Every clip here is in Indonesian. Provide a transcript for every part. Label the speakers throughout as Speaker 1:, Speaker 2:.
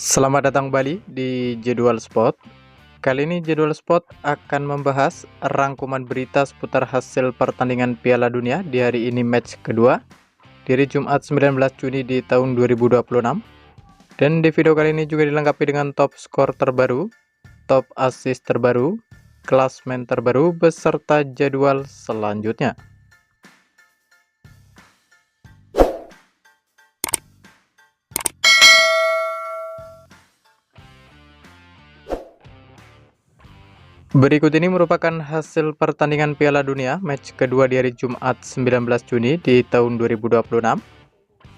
Speaker 1: Selamat datang kembali di Jadwal Spot. Kali ini Jadwal Spot akan membahas rangkuman berita seputar hasil pertandingan Piala Dunia di hari ini, match kedua di hari Jumat 19 Juni di tahun 2026. Dan di video kali ini juga dilengkapi dengan top skor terbaru, top assist terbaru, klasmen terbaru, beserta jadwal selanjutnya. Berikut ini merupakan hasil pertandingan Piala Dunia match kedua di hari Jumat 19 Juni di tahun 2026,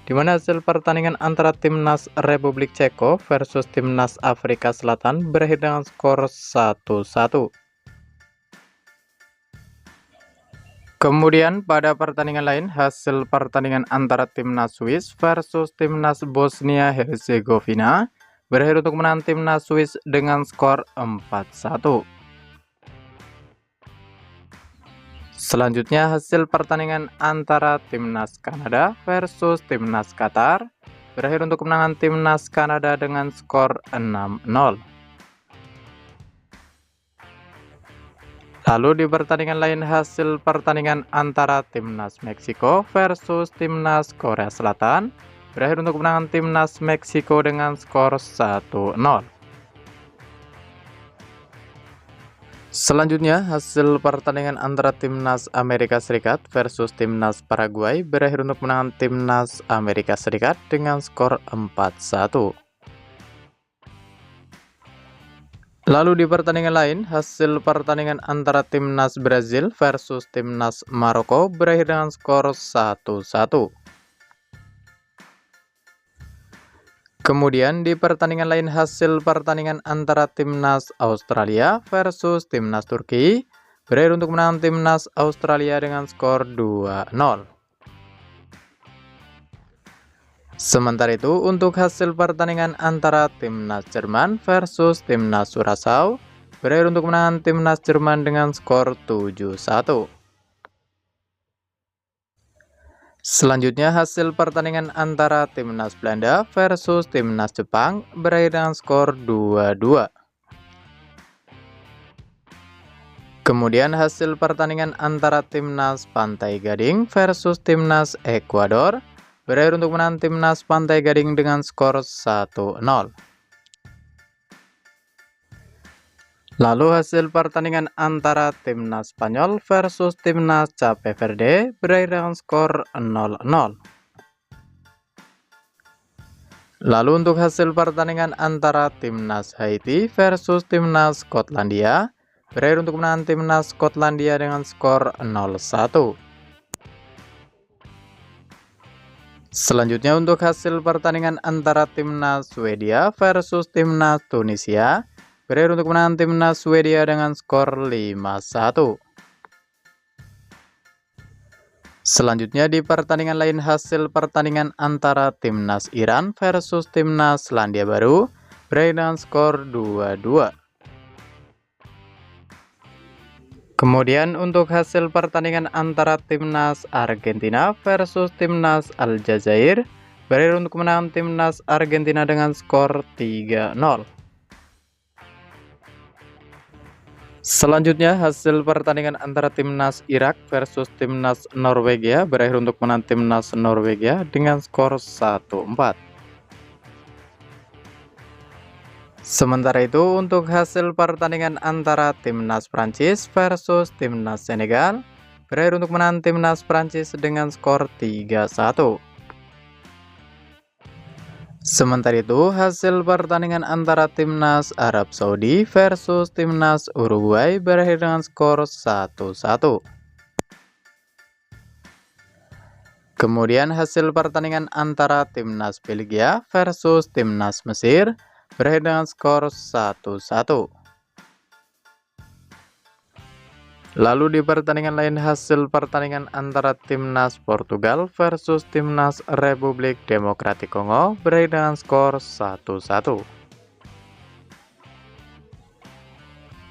Speaker 1: di mana hasil pertandingan antara Timnas Republik Ceko versus Timnas Afrika Selatan berakhir dengan skor 1-1. Kemudian pada pertandingan lain, hasil pertandingan antara Timnas Swiss versus Timnas Bosnia Herzegovina berakhir untuk menang Timnas Swiss dengan skor 4-1. Selanjutnya hasil pertandingan antara Timnas Kanada versus Timnas Qatar berakhir untuk kemenangan Timnas Kanada dengan skor 6-0. Lalu di pertandingan lain, hasil pertandingan antara Timnas Meksiko versus Timnas Korea Selatan berakhir untuk kemenangan Timnas Meksiko dengan skor 1-0. Selanjutnya, hasil pertandingan antara Timnas Amerika Serikat versus Timnas Paraguay berakhir untuk kemenangan Timnas Amerika Serikat dengan skor 4-1. Lalu di pertandingan lain, hasil pertandingan antara Timnas Brazil versus Timnas Maroko berakhir dengan skor 1-1. Kemudian di pertandingan lain, hasil pertandingan antara Timnas Australia versus Timnas Turki berakhir untuk menang Timnas Australia dengan skor 2-0. Sementara itu, untuk hasil pertandingan antara Timnas Jerman versus Timnas Curaçao berakhir untuk menang Timnas Jerman dengan skor 7-1. Selanjutnya, hasil pertandingan antara Timnas Belanda versus Timnas Jepang berakhir dengan skor 2-2. Kemudian hasil pertandingan antara Timnas Pantai Gading versus Timnas Ekuador berakhir untuk menang Timnas Pantai Gading dengan skor 1-0. Lalu hasil pertandingan antara Timnas Spanyol versus Timnas Cape Verde berakhir dengan skor 0-0. Lalu untuk hasil pertandingan antara Timnas Haiti versus Timnas Skotlandia berakhir untuk menang Timnas Skotlandia dengan skor 0-1. Selanjutnya untuk hasil pertandingan antara Timnas Swedia versus Timnas Tunisia berakhir untuk menang Timnas Swedia dengan skor 5-1. Selanjutnya di pertandingan lain, hasil pertandingan antara Timnas Iran versus Timnas Selandia Baru berakhir dengan skor 2-2. Kemudian untuk hasil pertandingan antara Timnas Argentina versus Timnas Aljazair berakhir untuk menang Timnas Argentina dengan skor 3-0. Selanjutnya hasil pertandingan antara Timnas Irak versus Timnas Norwegia berakhir untuk menang Timnas Norwegia dengan skor 1-4. Sementara itu untuk hasil pertandingan antara Timnas Prancis versus Timnas Senegal berakhir untuk menang Timnas Prancis dengan skor 3-1. Sementara itu, hasil pertandingan antara Timnas Arab Saudi versus Timnas Uruguay berakhir dengan skor 1-1. Kemudian hasil pertandingan antara Timnas Belgia versus Timnas Mesir berakhir dengan skor 1-1. Lalu di pertandingan lain, hasil pertandingan antara Timnas Portugal versus Timnas Republik Demokratik Kongo berakhir dengan skor 1-1.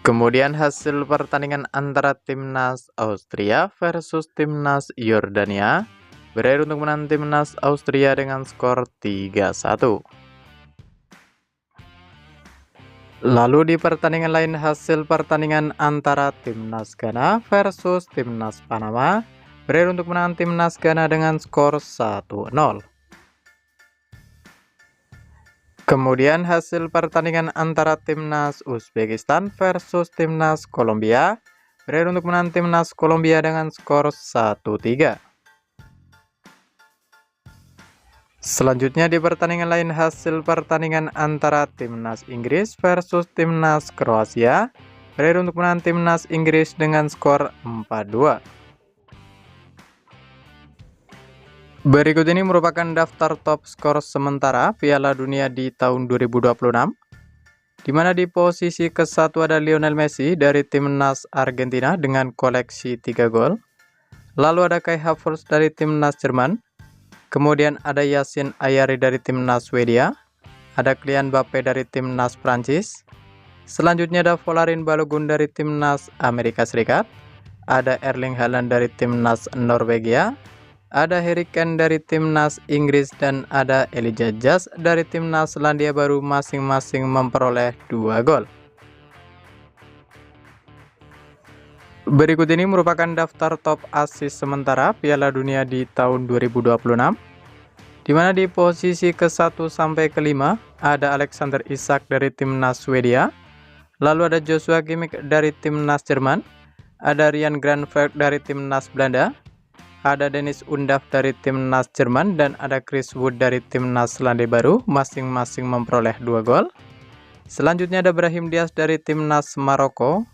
Speaker 1: Kemudian hasil pertandingan antara Timnas Austria versus Timnas Yordania berakhir untuk menang Timnas Austria dengan skor 3-1. Lalu di pertandingan lain, hasil pertandingan antara Timnas Ghana versus Timnas Panama berakhir untuk menang Timnas Ghana dengan skor 1-0. Kemudian hasil pertandingan antara Timnas Uzbekistan versus Timnas Kolombia berakhir untuk menang Timnas Kolombia dengan skor 1-3. Selanjutnya di pertandingan lain, hasil pertandingan antara Timnas Inggris versus Timnas Kroasia berakhir untuk menang Timnas Inggris dengan skor 4-2. Berikut ini merupakan daftar top skor sementara Piala Dunia di tahun 2026, di mana di posisi ke-1 ada Lionel Messi dari Timnas Argentina dengan koleksi 3 gol. Lalu ada Kai Havertz dari Timnas Jerman. Kemudian ada Yacine Ayari dari Timnas Swedia. Ada Kylian Mbappe dari Timnas Prancis. Selanjutnya ada Folarin Balogun dari Timnas Amerika Serikat. Ada Erling Haaland dari Timnas Norwegia. Ada Harry Kane dari Timnas Inggris dan ada Elijah Jazz dari Timnas Selandia Baru, masing-masing memperoleh 2 gol. Berikut ini merupakan daftar top assist sementara Piala Dunia di tahun 2026, di mana di posisi ke-1 sampai ke-5 ada Alexander Isak dari Timnas Swedia, lalu ada Joshua Kimmich dari Timnas Jerman, ada Ryan Gravenberch dari Timnas Belanda, ada Dennis Undav dari Timnas Jerman, dan ada Chris Wood dari Timnas Selandia Baru, masing-masing memperoleh 2 gol. Selanjutnya ada Brahim Diaz dari Timnas Maroko,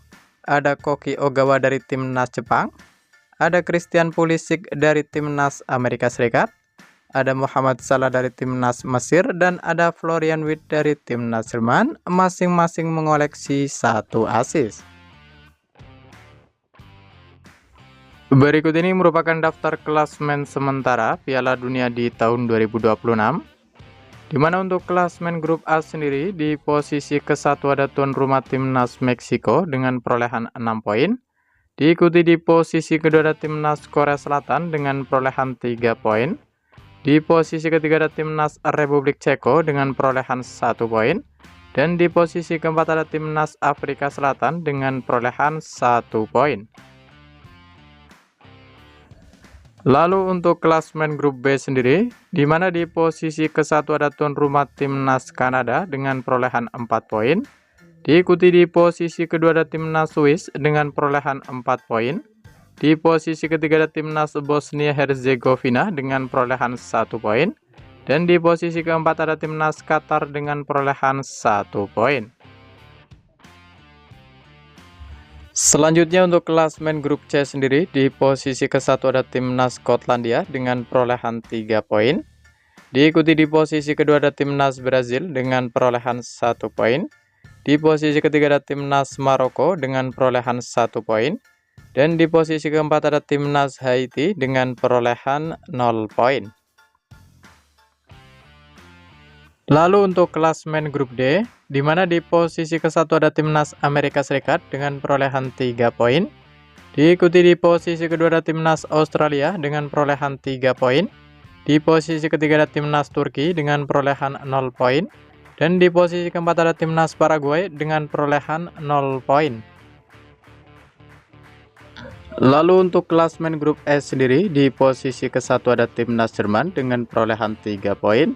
Speaker 1: ada Koki Ogawa dari Timnas Jepang, ada Christian Pulisic dari Timnas Amerika Serikat, ada Muhammad Salah dari Timnas Mesir, dan ada Florian Wirtz dari Timnas Jerman, masing-masing mengoleksi 1 assist. Berikut ini merupakan daftar klasmen sementara Piala Dunia di tahun 2026, di mana untuk klasmen grup A sendiri di posisi ke-1 ada tuan rumah Timnas Meksiko dengan perolehan 6 poin, diikuti di posisi kedua ada Timnas Korea Selatan dengan perolehan 3 poin, di posisi ketiga ada Timnas Republik Ceko dengan perolehan 1 poin, dan di posisi keempat ada Timnas Afrika Selatan dengan perolehan 1 poin. Lalu untuk klasmen grup B sendiri, di mana di posisi ke-1 ada tuan rumah Timnas Kanada dengan perolehan 4 poin, diikuti di posisi kedua ada Timnas Swiss dengan perolehan 4 poin, di posisi ketiga ada Timnas Bosnia Herzegovina dengan perolehan 1 poin, dan di posisi keempat ada Timnas Qatar dengan perolehan 1 poin. Selanjutnya untuk klasmen grup C sendiri, di posisi ke-1 ada Timnas Skotlandia dengan perolehan 3 poin. Diikuti di posisi kedua ada Timnas Brazil dengan perolehan 1 poin. Di posisi ketiga ada Timnas Maroko dengan perolehan 1 poin. Dan di posisi keempat ada Timnas Haiti dengan perolehan 0 poin. Lalu untuk klasmen grup D, di mana di posisi ke-1 ada Timnas Amerika Serikat dengan perolehan 3 poin. Diikuti di posisi kedua ada Timnas Australia dengan perolehan 3 poin. Di posisi ketiga ada Timnas Turki dengan perolehan 0 poin. Dan di posisi keempat ada Timnas Paraguay dengan perolehan 0 poin. Lalu untuk klasmen grup E sendiri, di posisi ke-1 ada Timnas Jerman dengan perolehan 3 poin.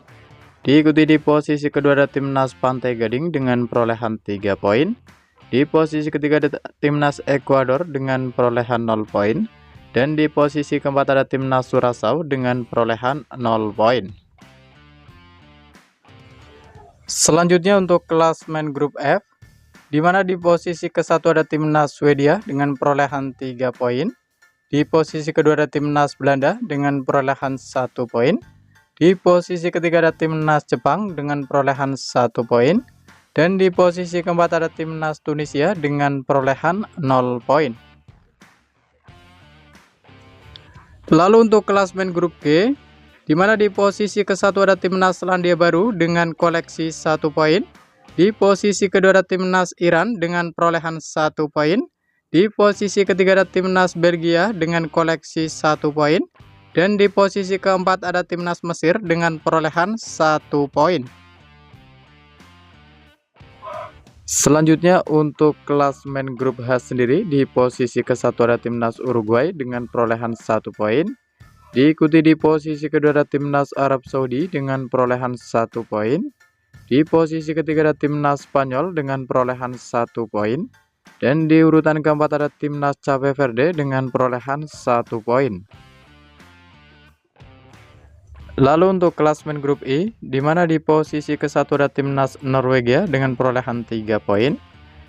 Speaker 1: Diikuti di posisi kedua ada Timnas Pantai Gading dengan perolehan 3 poin. Di posisi ketiga ada Timnas Ekuador dengan perolehan 0 poin. Dan di posisi keempat ada Timnas Curaçao dengan perolehan 0 poin. Selanjutnya untuk klasmen grup F, di mana di posisi ke-1 ada Timnas Swedia dengan perolehan 3 poin. Di posisi kedua ada Timnas Belanda dengan perolehan 1 poin. Di posisi ketiga ada Timnas Jepang dengan perolehan 1 poin. Dan di posisi keempat ada Timnas Tunisia dengan perolehan 0 poin. Lalu untuk klasmen grup G, di mana di posisi ke-1 ada Timnas Selandia Baru dengan koleksi 1 poin. Di posisi kedua ada Timnas Iran dengan perolehan 1 poin. Di posisi ketiga ada Timnas Belgia dengan koleksi 1 poin. Dan di posisi keempat ada Timnas Mesir dengan perolehan 1 poin. Selanjutnya untuk klasemen grup H sendiri, di posisi ke-1 ada timnas Uruguay dengan perolehan 1 poin. Diikuti di posisi kedua ada timnas Arab Saudi dengan perolehan 1 poin. Di posisi ketiga ada timnas Spanyol dengan perolehan 1 poin. Dan di urutan keempat ada timnas Cape Verde dengan perolehan 1 poin. Lalu untuk klasemen grup I, di mana di posisi ke-1 ada timnas Norwegia dengan perolehan 3 poin.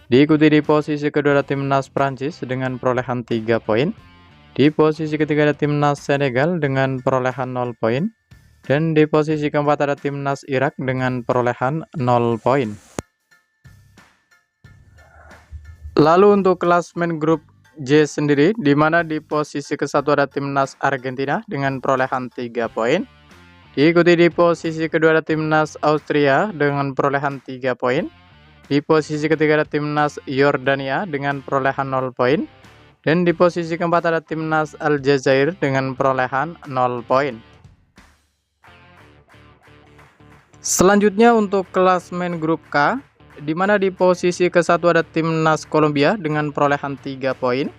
Speaker 1: Diikuti di posisi kedua ada timnas Prancis dengan perolehan 3 poin. Di posisi ketiga ada timnas Senegal dengan perolehan 0 poin. Dan di posisi keempat ada timnas Irak dengan perolehan 0 poin. Lalu untuk klasemen grup J sendiri, di mana di posisi ke-1 ada timnas Argentina dengan perolehan 3 poin. Diikuti di posisi kedua ada timnas Austria dengan perolehan 3 poin. Di posisi ketiga ada timnas Yordania dengan perolehan 0 poin. Dan di posisi keempat ada timnas Aljazair dengan perolehan 0 poin. Selanjutnya untuk klasemen grup K, di mana di posisi ke-1 ada timnas Kolombia dengan perolehan 3 poin.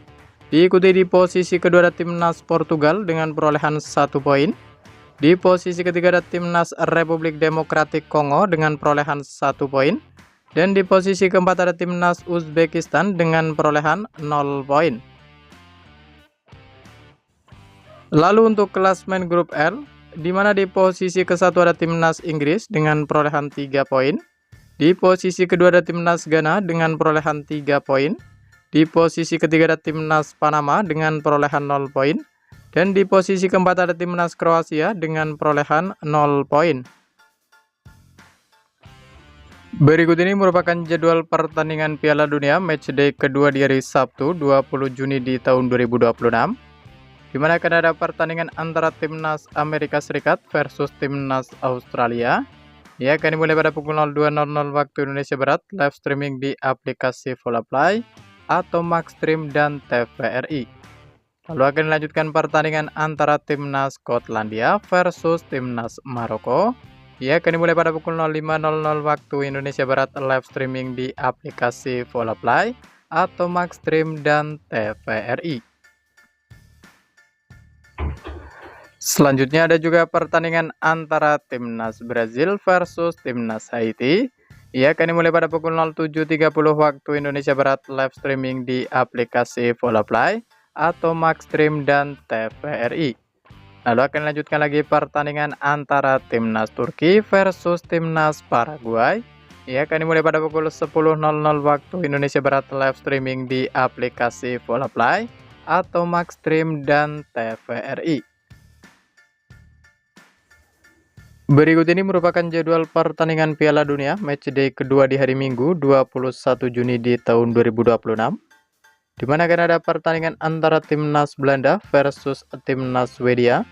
Speaker 1: Diikuti di posisi kedua ada timnas Portugal dengan perolehan 1 poin. Di posisi ketiga ada timnas Republik Demokratik Kongo dengan perolehan 1 poin. Dan di posisi keempat ada timnas Uzbekistan dengan perolehan 0 poin. Lalu untuk klasemen grup L, di mana di posisi ke-1 ada timnas Inggris dengan perolehan 3 poin. Di posisi kedua ada timnas Ghana dengan perolehan 3 poin. Di posisi ketiga ada timnas Panama dengan perolehan 0 poin. Dan di posisi keempat ada timnas Kroasia dengan perolehan 0 poin. Berikut ini merupakan jadwal pertandingan Piala Dunia matchday kedua di hari Sabtu 20 Juni di tahun 2026. Di mana akan ada pertandingan antara timnas Amerika Serikat versus timnas Australia. Ya, akan dimulai pada pukul 02.00 waktu Indonesia Barat, live streaming di aplikasi Volaplay atau Maxstream dan TVRI. Lalu akan dilanjutkan pertandingan antara timnas Skotlandia versus timnas Maroko. Ya, akan dimulai pada pukul 05.00 waktu Indonesia Barat, live streaming di aplikasi Volaplay atau Maxstream dan TVRI. Selanjutnya ada juga pertandingan antara timnas Brazil versus timnas Haiti. Ia akan dimulai pada pukul 07.30 waktu Indonesia Barat, live streaming di aplikasi Volaplay atau Maxstream dan TVRI. Lalu akan dilanjutkan lagi pertandingan antara timnas Turki versus timnas Paraguay. Ia akan dimulai pada pukul 10.00 waktu Indonesia Barat, live streaming di aplikasi Volaplay atau Maxstream dan TVRI. Berikut ini merupakan jadwal pertandingan Piala Dunia matchday kedua di hari Minggu 21 Juni di tahun 2026. Di mana akan ada pertandingan antara timnas Belanda versus timnas Swedia.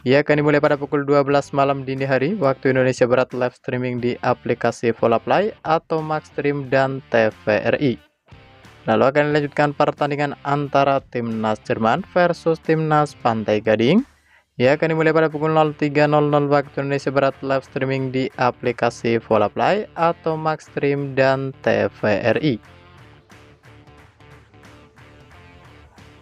Speaker 1: Ia akan dimulai pada pukul 12 malam dini hari waktu Indonesia Barat, live streaming di aplikasi Volaplay atau Maxstream dan TVRI. Lalu akan dilanjutkan pertandingan antara timnas Jerman versus timnas Pantai Gading. Ia akan dimulai pada pukul 03.00 waktu Indonesia Barat, live streaming di aplikasi Volaplay atau Maxstream dan TVRI.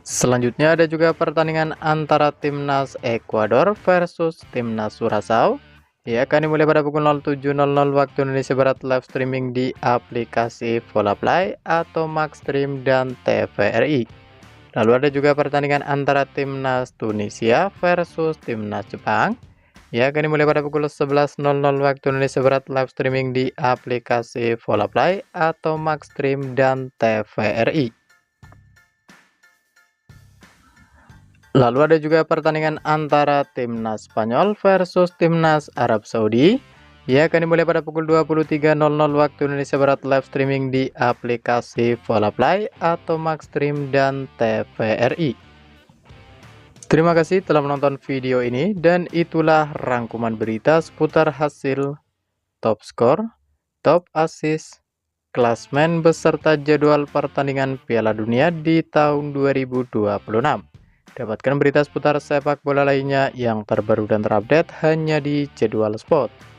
Speaker 1: Selanjutnya ada juga pertandingan antara timnas Ekuador versus timnas Curaçao. Ia akan dimulai pada pukul 07.00 waktu Indonesia Barat, live streaming di aplikasi Volaplay atau Maxstream dan TVRI. Lalu ada juga pertandingan antara timnas Tunisia versus timnas Jepang. Ia akan dimulai pada pukul 11.00 waktu Indonesia Barat, live streaming di aplikasi Volaplay atau Maxstream dan TVRI. Lalu ada juga pertandingan antara timnas Spanyol versus timnas Arab Saudi. Ia akan dimulai pada pukul 23.00 waktu Indonesia Barat, live streaming di aplikasi Volaplay atau Maxstream dan TVRI. Terima kasih telah menonton video ini, dan itulah rangkuman berita seputar hasil top skor, top assist, klasemen beserta jadwal pertandingan Piala Dunia di tahun 2026. Dapatkan berita seputar sepak bola lainnya yang terbaru dan terupdate hanya di Jadwal Sport.